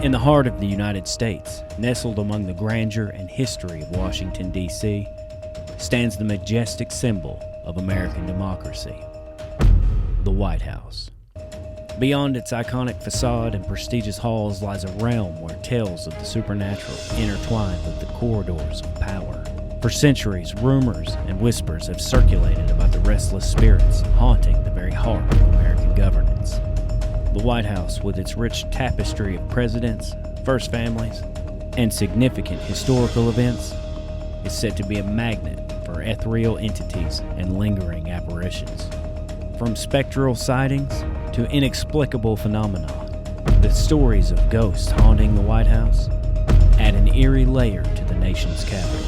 In the heart of the United States, nestled among the grandeur and history of Washington, D.C., stands the majestic symbol of American democracy, the White House. Beyond its iconic facade and prestigious halls lies a realm where tales of the supernatural intertwine with the corridors of power. For centuries, rumors and whispers have circulated about the restless spirits haunting the very heart of American governance. The White House, with its rich tapestry of presidents, first families, and significant historical events, is said to be a magnet for ethereal entities and lingering apparitions. From spectral sightings to inexplicable phenomena, the stories of ghosts haunting the White House add an eerie layer to the nation's capital,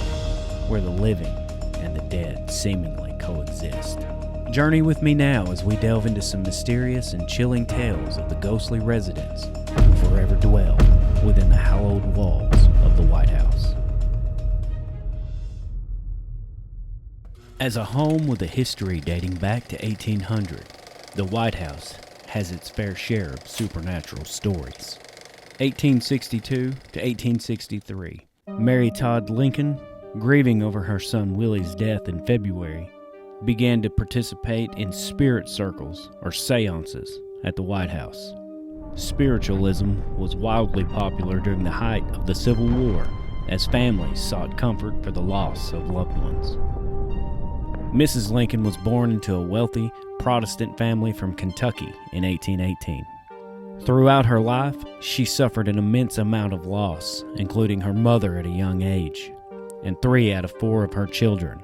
where the living and the dead seemingly coexist. Journey with me now as we delve into some mysterious and chilling tales of the ghostly residents who forever dwell within the hallowed walls of the White House. As a home with a history dating back to 1800, the White House has its fair share of supernatural stories. 1862 to 1863, Mary Todd Lincoln, grieving over her son Willie's death in February, began to participate in spirit circles or seances at the White House. Spiritualism was wildly popular during the height of the Civil War as families sought comfort for the loss of loved ones. Mrs. Lincoln was born into a wealthy Protestant family from Kentucky in 1818. Throughout her life, she suffered an immense amount of loss, including her mother at a young age, and 3 out of 4 of her children,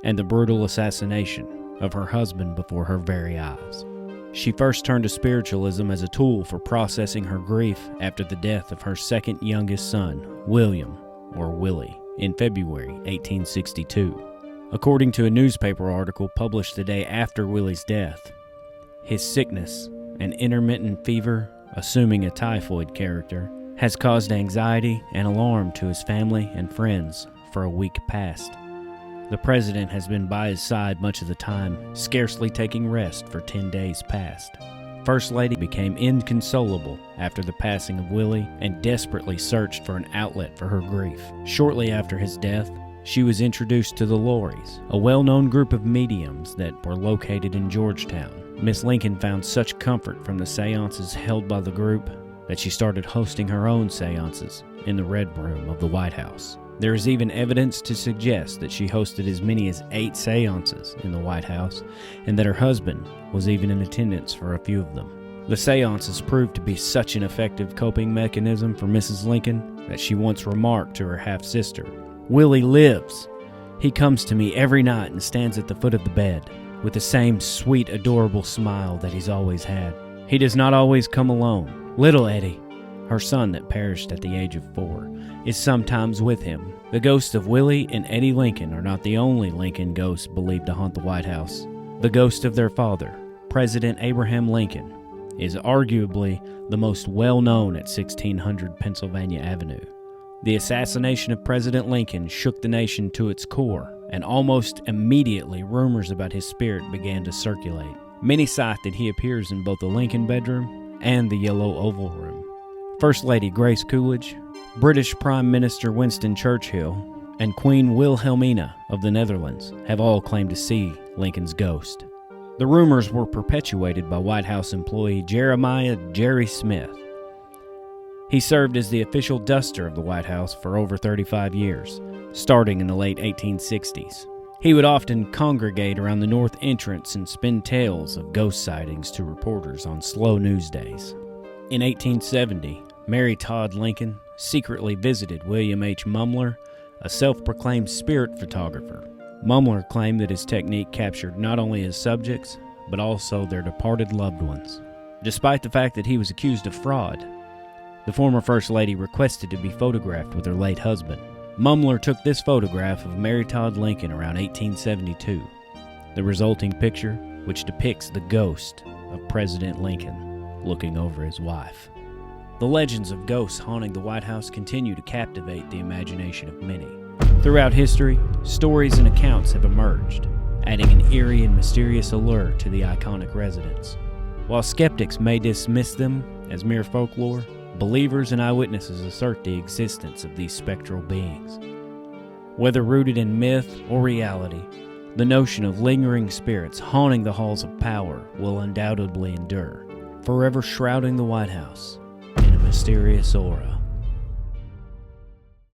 and the brutal assassination of her husband before her very eyes. She first turned to spiritualism as a tool for processing her grief after the death of her second youngest son, William, or Willie, in February 1862. According to a newspaper article published the day after Willie's death, his sickness, an intermittent fever assuming a typhoid character, has caused anxiety and alarm to his family and friends for a week past. The president has been by his side much of the time, scarcely taking rest for 10 days past. First Lady became inconsolable after the passing of Willie and desperately searched for an outlet for her grief. Shortly after his death, she was introduced to the Lorries, a well-known group of mediums that were located in Georgetown. Miss Lincoln found such comfort from the seances held by the group that she started hosting her own seances in the Red Room of the White House. There is even evidence to suggest that she hosted as many as 8 seances in the White House, and that her husband was even in attendance for a few of them. The seances proved to be such an effective coping mechanism for Mrs. Lincoln that she once remarked to her half-sister, "Willie lives. He comes to me every night and stands at the foot of the bed, with the same sweet, adorable smile that he's always had. He does not always come alone. Little Eddie," her son that perished at the age of 4, is sometimes with him. The ghosts of Willie and Eddie Lincoln are not the only Lincoln ghosts believed to haunt the White House. The ghost of their father, President Abraham Lincoln, is arguably the most well-known at 1600 Pennsylvania Avenue. The assassination of President Lincoln shook the nation to its core, and almost immediately rumors about his spirit began to circulate. Many cite that he appears in both the Lincoln bedroom and the Yellow Oval Room. First Lady Grace Coolidge, British Prime Minister Winston Churchill, and Queen Wilhelmina of the Netherlands have all claimed to see Lincoln's ghost. The rumors were perpetuated by White House employee Jeremiah "Jerry" Smith. He served as the official duster of the White House for over 35 years, starting in the late 1860s. He would often congregate around the north entrance and spin tales of ghost sightings to reporters on slow news days. In 1870, Mary Todd Lincoln secretly visited William H. Mumler, a self-proclaimed spirit photographer. Mumler claimed that his technique captured not only his subjects, but also their departed loved ones. Despite the fact that he was accused of fraud, the former First Lady requested to be photographed with her late husband. Mumler took this photograph of Mary Todd Lincoln around 1872. The resulting picture, which depicts the ghost of President Lincoln looking over his wife. The legends of ghosts haunting the White House continue to captivate the imagination of many. Throughout history, stories and accounts have emerged, adding an eerie and mysterious allure to the iconic residence. While skeptics may dismiss them as mere folklore, Believers and eyewitnesses assert the existence of these spectral beings. Whether rooted in myth or reality, the notion of lingering spirits haunting the halls of power will undoubtedly endure, forever shrouding the White House in a mysterious aura.